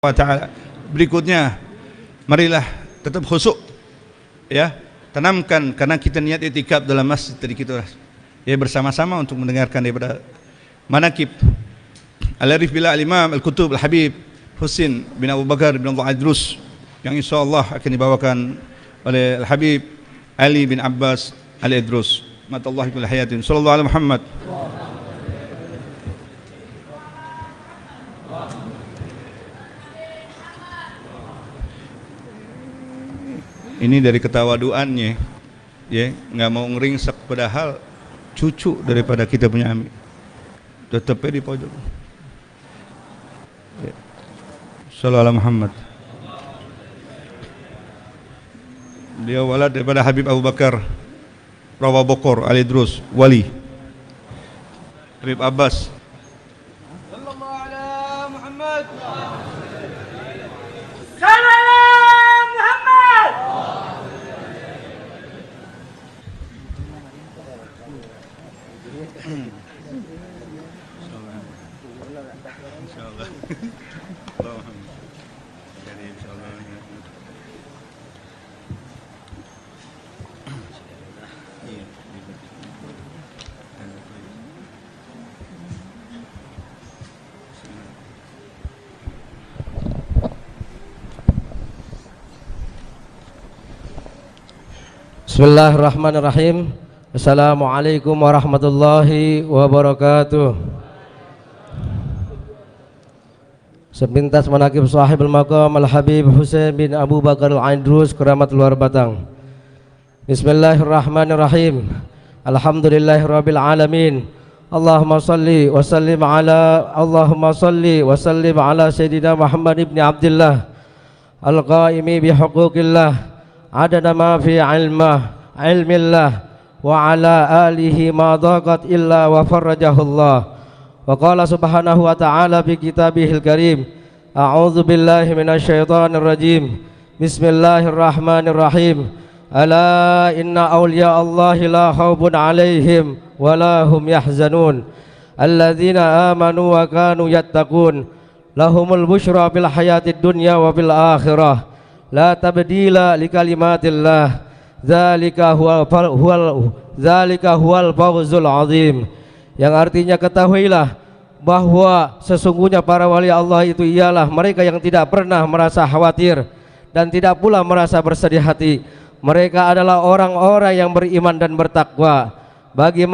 wa ta'ala. Berikutnya, marilah tetap khusyuk, ya, tanamkan, karena kita niat i'tikaf dalam masjid tadi kita ya bersama-sama untuk mendengarkan daripada manaqib al-arif billah al-imam al-kutub al-habib Husin bin Abu Bakar bin Abdul Idrus yang insyaallah akan dibawakan oleh al-habib Ali bin Abbas al-Idrus matallahi bil hayatin sallallahu alaihi Muhammad. Ini dari ketawaduannya, ya, nggak mau ngeringsek, padahal cucu daripada kita punya Ami, tetapnya di pojok. Ya. Sallallahu alaihi Muhammad. Dia walad daripada Habib Abu Bakar Rawa Bokor Al-Idrus Wali Habib Abbas. Sallallahu alaihi Muhammad. Bismillahirrahmanirrahim. Assalamualaikum warahmatullahi wabarakatuh. Sepintas manaqib sahibul maqam Al-Habib Husain bin Abu Bakar Al-Idrus keramat luar batang. Bismillahirrahmanirrahim. Alhamdulillahirabbil alamin. Allahumma salli wa sallim ala sayyidina Muhammad ibn Abdullah al-qaimi bihuquqillah adada ma fi ilmillah wa ala alihi ma daqat illa wa farajahullah. Wa qala subhanahu wa ta'ala bi kitabihil karim, a'udzu billahi minasyaitonir rajim, bismillahirrahmanirrahim, ala inna awliya Allahi la khaufun alaihim wa la hum yahzanun alladzina amanu wa kanu yattaqun lahumul busyra fil hayatid dunya wa fil akhirah la tabdila li kalimatillah zalika huwal fawzul azim. Yang artinya ketahuilah bahwa sesungguhnya para wali Allah itu ialah mereka yang tidak pernah merasa khawatir dan tidak pula merasa bersedih hati. Mereka adalah orang-orang yang beriman dan bertakwa. Bagi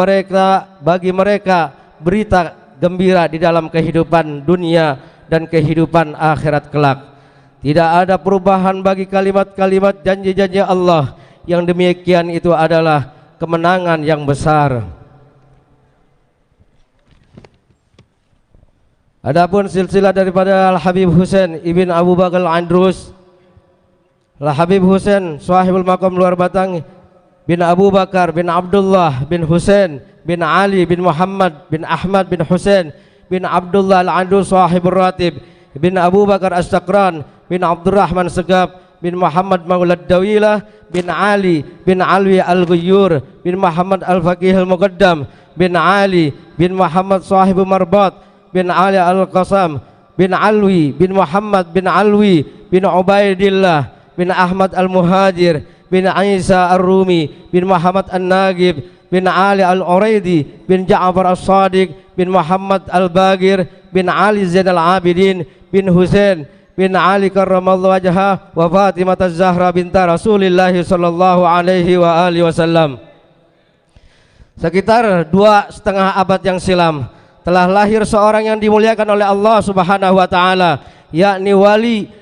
mereka berita gembira di dalam kehidupan dunia dan kehidupan akhirat kelak. Tidak ada perubahan bagi kalimat-kalimat janji-janji Allah, yang demikian itu adalah kemenangan yang besar. Adapun silsilah daripada Al-Habib Husain ibn Abu Bakar Al-Idrus, Al-Habib Husain sahibul maqam luar batang bin Abu Bakar bin Abdullah bin Husain bin Ali bin Muhammad bin Ahmad bin Husain bin Abdullah Al-Idrus sahibur ratib bin Abu Bakar As-Sakran bin Abdurrahman Segab bin Muhammad Maulad Dawilah bin Ali bin Alwi Al-Ghayyur bin Muhammad Al-Faqih Al-Muqaddam bin Ali bin Muhammad Sahibu Marbat bin Ali Al-Qasam bin Alwi bin Muhammad bin Alwi bin Ubaidillah bin Ahmad Al-Muhajir bin Isa Ar-Rumi bin Muhammad An-Nagib bin Ali Al-Uraidi bin Ja'far As-Sadiq bin Muhammad Al-Bagir bin Ali Zainal Abidin bin Husain bin Ali karramallahu wajhah wa Fatimah Az-Zahra binta Rasulillah sallallahu alaihi wa alihi wasallam. Sekitar 2,5 abad yang silam telah lahir seorang yang dimuliakan oleh Allah Subhanahu wa taala, yakni wali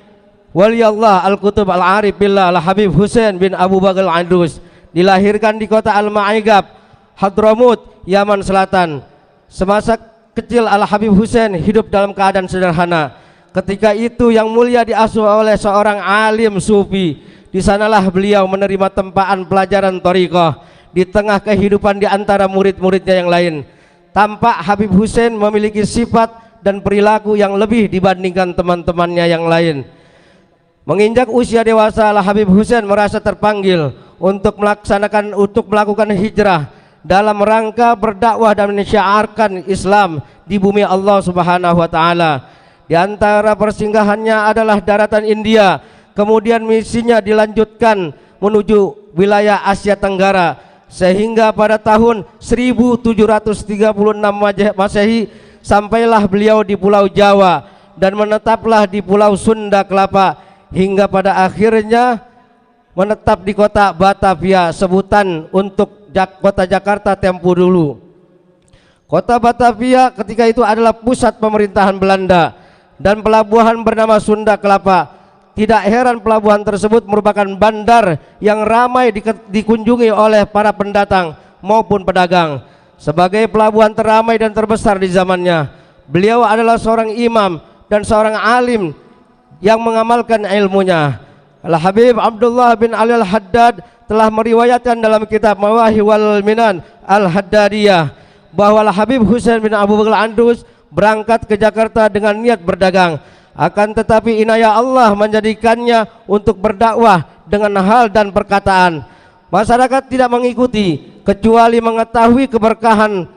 Allah Al-Kutub Al-Arif billah Al-Habib Husain bin Abu Bakar Al-Idrus. Dilahirkan di kota Al-Ma'igab, Hadramut, Yaman Selatan. Semasa kecil Al-Habib Husain hidup dalam keadaan sederhana. Ketika itu yang mulia diasuh oleh seorang alim sufi. Di sanalah beliau menerima tempaan pelajaran thariqah di tengah kehidupan di antara murid-muridnya yang lain. Tampak Habib Husain memiliki sifat dan perilaku yang lebih dibandingkan teman-temannya yang lain. Menginjak usia dewasa, Habib Husain merasa terpanggil untuk melakukan hijrah dalam rangka berdakwah dan mensyiarkan Islam di bumi Allah Subhanahu wa taala. Di antara persinggahannya adalah daratan India. Kemudian misinya dilanjutkan menuju wilayah Asia Tenggara, sehingga pada tahun 1736 Masehi sampailah beliau di Pulau Jawa dan menetaplah di Pulau Sunda Kelapa, hingga pada akhirnya menetap di kota Batavia, sebutan untuk kota Jakarta tempo dulu. Kota Batavia ketika itu adalah pusat pemerintahan Belanda dan pelabuhan bernama Sunda Kelapa. Tidak heran pelabuhan tersebut merupakan bandar yang ramai dikunjungi oleh para pendatang maupun pedagang. Sebagai pelabuhan teramai dan terbesar di zamannya, beliau adalah seorang imam dan seorang alim yang mengamalkan ilmunya. Al-Habib Abdullah bin Ali Al-Haddad telah meriwayatkan dalam kitab Mawahib wal Minan Al-Haddadiyah bahwa Al-Habib Husain bin Abu Bakar Al-Andrus berangkat ke Jakarta dengan niat berdagang. Akan tetapi inayah Allah menjadikannya untuk berdakwah dengan hal dan perkataan. Masyarakat tidak mengikuti kecuali mengetahui keberkahan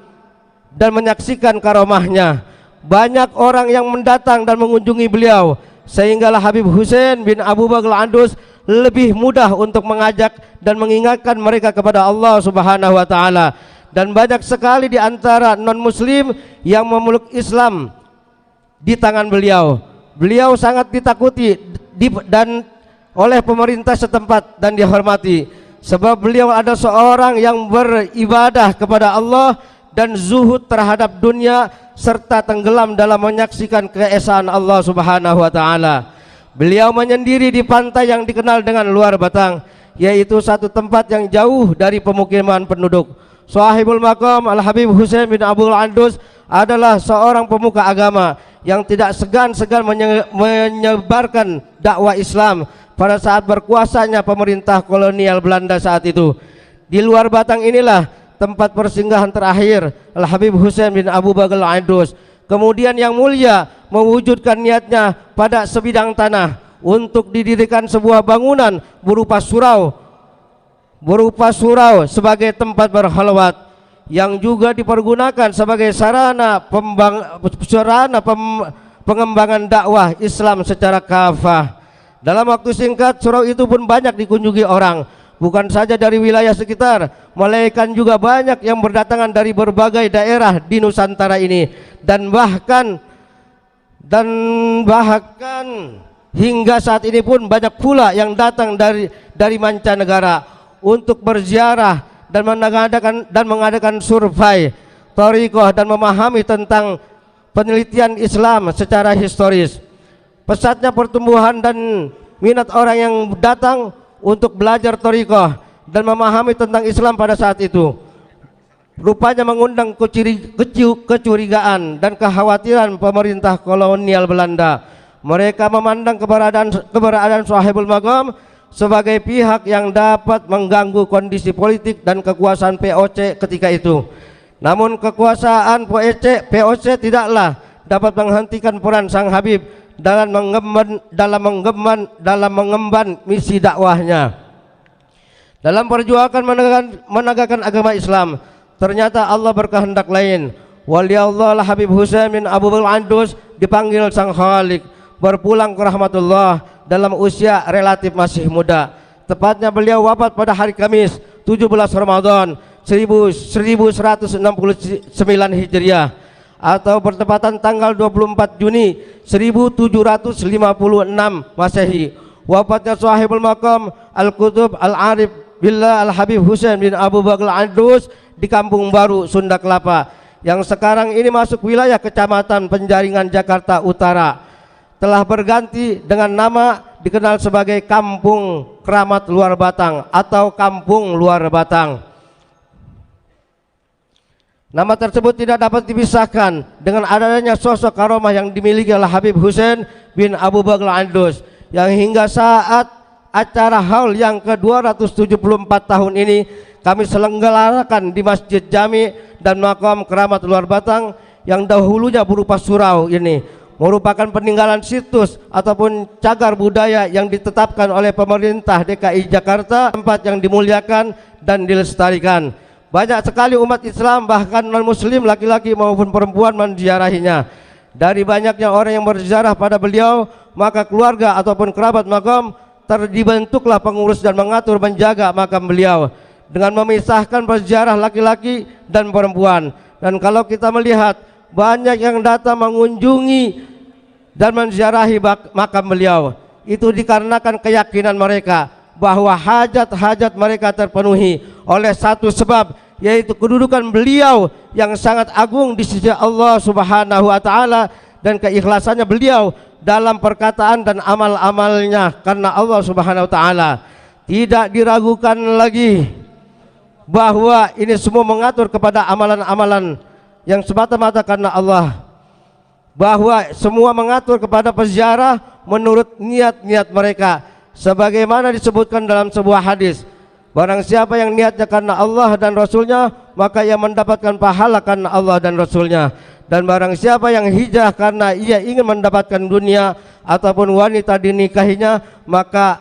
dan menyaksikan karomahnya. Banyak orang yang mendatang dan mengunjungi beliau, sehinggalah Habib Husain bin Abu Bakar Al-Andrus lebih mudah untuk mengajak dan mengingatkan mereka kepada Allah Subhanahu wa taala. Dan banyak sekali di antara non-muslim yang memeluk Islam di tangan beliau. Beliau sangat ditakuti dan oleh pemerintah setempat dan dihormati, sebab beliau ada seorang yang beribadah kepada Allah dan zuhud terhadap dunia serta tenggelam dalam menyaksikan keesaan Allah Subhanahu wa taala. Beliau menyendiri di pantai yang dikenal dengan Luar Batang, yaitu satu tempat yang jauh dari pemukiman penduduk. Sahibul Maqam Al-Habib Husain bin Abu Al-Andrus adalah seorang pemuka agama yang tidak segan-segan menyebarkan dakwah Islam pada saat berkuasanya pemerintah kolonial Belanda saat itu. Di Luar Batang inilah tempat persinggahan terakhir Al-Habib Husain bin Abu Bakar Al-Andrus. Kemudian yang mulia mewujudkan niatnya pada sebidang tanah untuk didirikan sebuah bangunan berupa surau sebagai tempat berkhalwat, yang juga dipergunakan sebagai sarana pengembangan dakwah Islam secara kafah. Dalam waktu singkat, surau itu pun banyak dikunjungi orang, bukan saja dari wilayah sekitar, melainkan juga banyak yang berdatangan dari berbagai daerah di Nusantara ini, dan bahkan hingga saat ini pun banyak pula yang datang dari mancanegara untuk berziarah dan mengadakan survei thariqah dan memahami tentang penelitian Islam secara historis. Pesatnya pertumbuhan dan minat orang yang datang untuk belajar thariqah dan memahami tentang Islam pada saat itu rupanya mengundang kecurigaan dan kekhawatiran pemerintah kolonial Belanda. Mereka memandang keberadaan Sahibul Maqam sebagai pihak yang dapat mengganggu kondisi politik dan kekuasaan POC ketika itu. Namun kekuasaan POC tidaklah dapat menghentikan peran sang Habib dalam mengemban misi dakwahnya. Dalam perjuangan menegakkan agama Islam, ternyata Allah berkehendak lain. Wali Allah Habib Husain bin Abu Bakar Al-Andrus dipanggil sang Khalik berpulang ke rahmatullah dalam usia relatif masih muda. Tepatnya beliau wafat pada hari Kamis 17 Ramadan 1169 Hijriah atau bertepatan tanggal 24 Juni 1756 Masehi. Wafatnya Sahibul Maqam Al-Qutub Al-Arif Billah Al-Habib Husain bin Abu Bakar Al-Andrus di Kampung Baru, Sunda Kelapa, yang sekarang ini masuk wilayah Kecamatan Penjaringan, Jakarta Utara. Telah berganti dengan nama dikenal sebagai Kampung Keramat Luar Batang atau Kampung Luar Batang. Nama tersebut tidak dapat dipisahkan dengan adanya sosok karomah yang dimiliki oleh Habib Husain bin Abu Bakar Al-Andrus, yang hingga saat acara haul yang ke-274 tahun ini kami selenggarakan di Masjid Jami dan Makam Keramat Luar Batang, yang dahulunya berupa surau ini merupakan peninggalan situs ataupun cagar budaya yang ditetapkan oleh pemerintah DKI Jakarta, tempat yang dimuliakan dan dilestarikan. Banyak sekali umat Islam bahkan non muslim laki-laki maupun perempuan menziarahinya. Dari banyaknya orang yang berziarah pada beliau, maka keluarga ataupun kerabat makam dibentuklah pengurus dan mengatur menjaga makam beliau dengan memisahkan peziarah laki-laki dan perempuan. Dan kalau kita melihat banyak yang datang mengunjungi dan menziarahi makam beliau, itu dikarenakan keyakinan mereka bahwa hajat-hajat mereka terpenuhi oleh satu sebab, yaitu kedudukan beliau yang sangat agung di sisi Allah Subhanahu wa taala dan keikhlasannya beliau dalam perkataan dan amal-amalnya karena Allah Subhanahu wa taala. Tidak diragukan lagi bahwa ini semua mengatur kepada amalan-amalan yang semata-mata karena Allah, bahwa semua mengatur kepada peziarah menurut niat-niat mereka, sebagaimana disebutkan dalam sebuah hadis, barang siapa yang niatnya karena Allah dan Rasulnya, maka ia mendapatkan pahala karena Allah dan Rasulnya. Dan barang siapa yang hijrah karena ia ingin mendapatkan dunia ataupun wanita dinikahinya, maka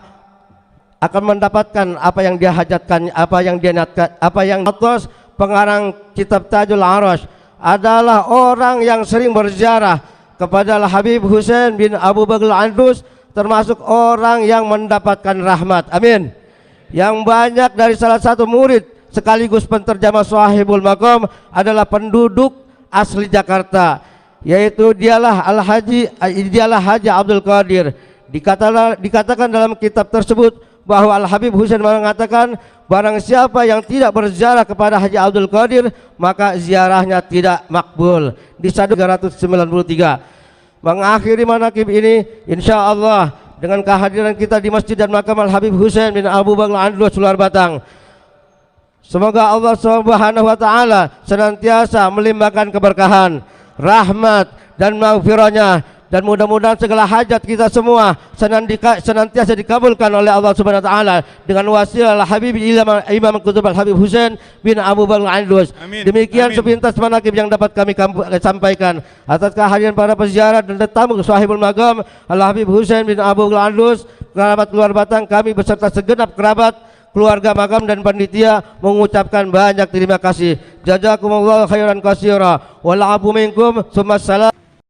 akan mendapatkan apa yang dia hajatkan, apa yang dia niatkan, apa yang atas. Pengarang kitab Tajul Arash adalah orang yang sering berziarah kepada Al-Habib Husain bin Abu Bakar Al-Andrus, termasuk orang yang mendapatkan rahmat. Amin. Yang banyak dari salah satu murid sekaligus penterjemah Shahibul Maqam adalah penduduk asli Jakarta, yaitu dialah Haji Abdul Qadir. Dikatakan dalam kitab tersebut bahwa Al-Habib Husain mengatakan, barang siapa yang tidak berziarah kepada Haji Abdul Qadir, maka ziarahnya tidak makbul. Di 393. Mengakhiri manaqib ini, insya Allah dengan kehadiran kita di Masjid dan Makam Al-Habib Husain bin Abu Bakar Al-Andrus Luar Batang, semoga Allah Subhanahu wa taala senantiasa melimpahkan keberkahan, rahmat dan maghfirahnya, dan mudah-mudahan segala hajat kita semua senantiasa dikabulkan oleh Allah Subhanahu wa taala dengan wasilah Habib Imam Qutb Al-Habib Husain bin Abu Bakar Al-Andrus. Demikian sepintas manaqib yang dapat kami sampaikan. Atas kehadiran para peziarah dan tetamu Shahibul Maqam Al-Habib Husain bin Abu Bakar Al-Andrus, kerabat Luar Batang, kami beserta segenap kerabat, keluarga makam dan panitia mengucapkan banyak terima kasih. Jazakumullah khairan katsira. Wal afu minkum. Summa salam.